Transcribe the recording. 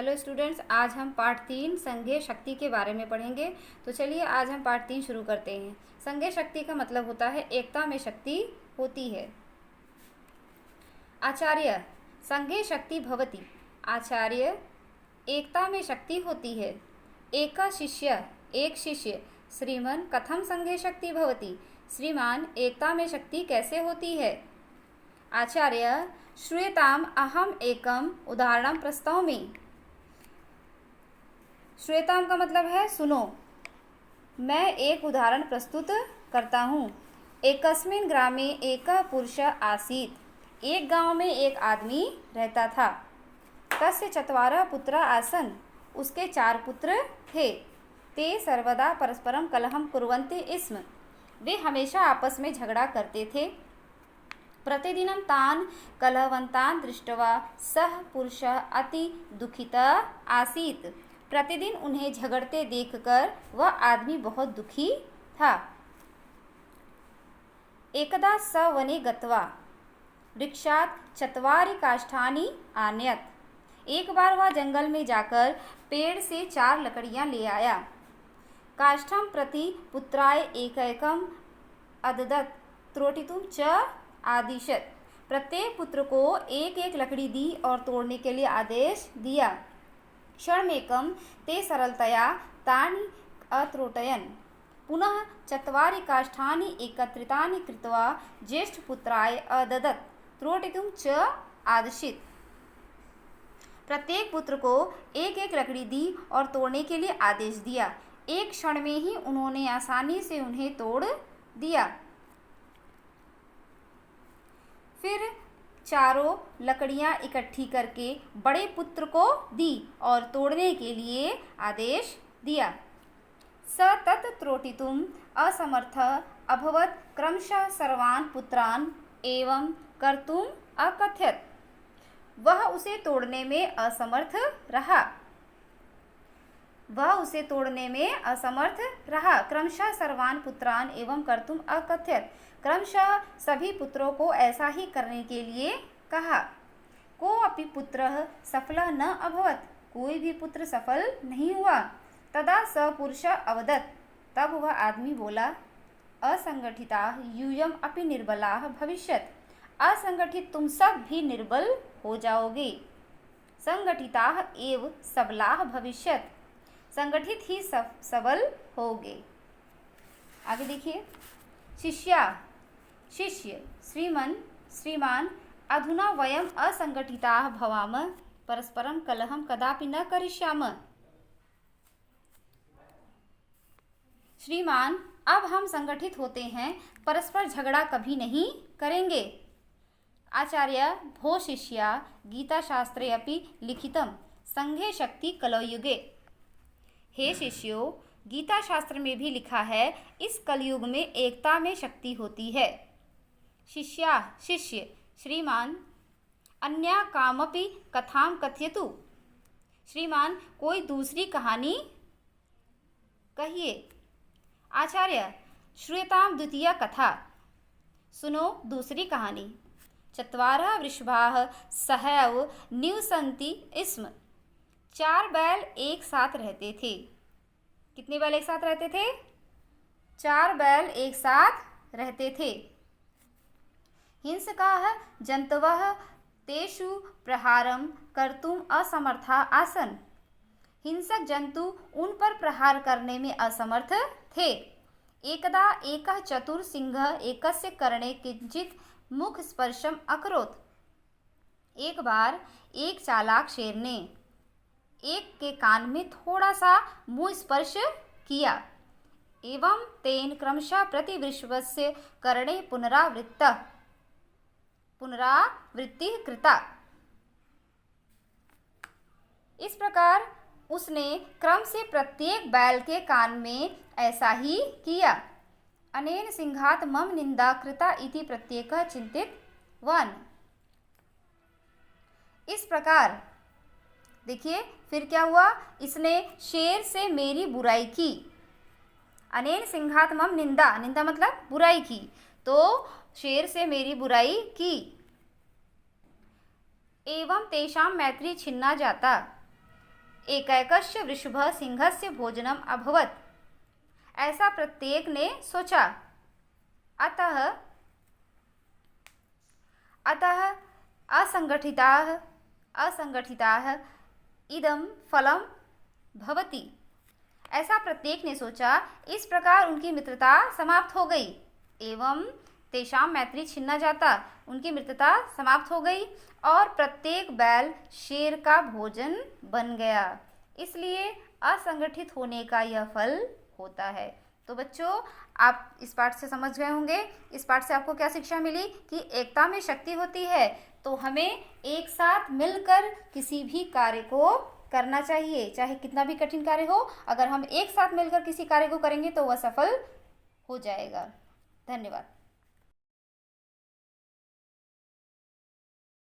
Hello students, आज हम पाठ 3 संघीय शक्ति के बारे में पढ़ेंगे। तो चलिए आज हम पाठ 3 शुरू करते हैं। संघीय शक्ति का मतलब होता है एकता में शक्ति होती है। आचार्य संघे शक्ति भवति। आचार्य एकता में शक्ति होती है। एक शिष्य एक शिष्य। श्रीमन कथम संघे शक्ति भवति। श्रीमान एकता में शक्ति कैसे होती है। आचार्य श्रूयताम अहम एकम उदाहरणं प्रस्तौमि। श्रूयताम का मतलब है सुनो। मैं एक उदाहरण प्रस्तुत करता हूँ। एकस्मिन् ग्रामे एक पुरुष आसीत्। एक गांव में एक आदमी रहता था। तस्य चत्वारः पुत्राः आसन्। उसके 4 पुत्र थे। ते सर्वदा परस्परं कलहं कुर्वन्ति स्म। वे हमेशा आपस में झगड़ा करते थे। प्रतिदिनं तान् कलहवन्तान् दृष्ट्वा सः पुरुषः अति दुःखितः आसीत्। प्रतिदिन उन्हें झगड़ते देखकर वह आदमी बहुत दुखी था। एकदा स वने गत्वा वृक्षात् 4 काष्ठानि आनयत्। एक बार वह जंगल में जाकर पेड़ से 4 लकड़ियां ले आया। काष्ठं प्रति पुत्राय एकैकम् अददत् त्रोटितुं च आदिशत्। प्रत्येक पुत्र को एक एक लकड़ी दी और तोड़ने के लिए आदेश दिया। क्षणमेकं ते सरलतया तानि अत्रोटयन्। पुनः 4 काष्ठानि एकत्रितानि कृत्वा ज्येष्ठपुत्राय अददत् त्रोटितुं च आदिशत्। प्रत्येक पुत्र को एक एक लकड़ी दी और तोड़ने के लिए आदेश दिया। एक क्षण में ही उन्होंने आसानी से उन्हें तोड़ दिया। फिर 4 लकड़ियां इकट्ठी करके बड़े पुत्र को दी और तोड़ने के लिए आदेश दिया। स तत् त्रोटितुम् असमर्थः अभवत्। क्रमशः सर्वान् पुत्रान् एवं कर्तुम् अकथयत्। वह उसे तोड़ने में असमर्थ रहा। क्रमशः सर्वान् पुत्रान् एवं कर्तुम् अकथयत्। क्रमशः सभी पुत्रों को ऐसा ही करने के लिए कहा। को अपि पुत्रः सफलः न अभवत्। कोई भी पुत्र सफल नहीं हुआ। तदा स पुरुषः अवदत्। तब वह आदमी बोला, असंगठिताः यूयम् अपि निर्बलाः भविष्यत्। असंगठित तुम सब भी निर्बल हो जाओगे। संगठिताः एव सबलाः भविष्यत्। संगठित ही सबल होगे। आगे देखिए। शिष्य श्रीमान अधुना वयम् असंगठिताः भवामः। परस्परं कलहं कदापि न करिष्यामः। श्रीमान अब हम संगठित होते हैं, परस्पर झगड़ा कभी नहीं करेंगे। आचार्य भो शिष्या गीताशास्त्रे अपि लिखितं संघे शक्ति कलयुगे। हे शिष्यों, गीता शास्त्र में भी लिखा है इस कलयुग में एकता में शक्ति होती है। शिष्य श्रीमान अन्या कामपि कथां कथयतु। श्रीमान कोई दूसरी कहानी कहिए। आचार्य श्रूयतां द्वितीया कथा। सुनो दूसरी कहानी। 4 वृषभाः सहैव निवसन्ति स्म। 4 बैल एक साथ रहते थे। कितने बैल एक साथ रहते थे? 4 बैल एक साथ रहते थे। हिंसकाः जन्तवः तेषु प्रहारं कर्तुम् असमर्थाः आसन्। हिंसक जंतु उन पर प्रहार करने में असमर्थ थे। एकदा एकः चतुर सिंहः एकस्य कर्णे किंचित् मुख स्पर्शम् अकरोत्। एक बार एक चालाक शेर ने एक के कान में थोड़ा सा मुंह स्पर्श किया। एवं तेन क्रमशः प्रतिवृषभस्य कर्णे पुनरावृत्तिः कृता। इस प्रकार उसने क्रम से प्रत्येक बैल के कान में ऐसा ही किया। अनेन सिंहात् मम निंदा कृता इति प्रत्येकः चिंतितवान्। इस प्रकार देखिए फिर क्या हुआ। इसने शेर से मेरी बुराई की। अनेन सिंहात् मम निंदा मतलब बुराई की। तो शेर से मेरी बुराई की। एवं तेषां मैत्री छिन्ना जाता। एकैकस्य वृषभः सिंहस्य भोजनम अभवत्। ऐसा प्रत्येक ने सोचा। अतः असंगठिताः इदं फलं भवति। ऐसा प्रत्येक ने सोचा, इस प्रकार उनकी मित्रता समाप्त हो गई एवं तेषां मैत्री छिन्ना जाता, उनकी मित्रता समाप्त हो गई और प्रत्येक बैल शेर का भोजन बन गया। इसलिए असंगठित होने का यह फल होता है। तो बच्चों, आप इस पाठ से समझ गए होंगे। इस पाठ से आपको क्या शिक्षा मिली कि एकता में शक्ति होती है। तो हमें एक साथ मिलकर किसी भी कार्य को करना चाहिए, चाहे कितना भी कठिन कार्य हो। अगर हम एक साथ मिलकर किसी कार्य को करेंगे तो वह सफल हो जाएगा। धन्यवाद।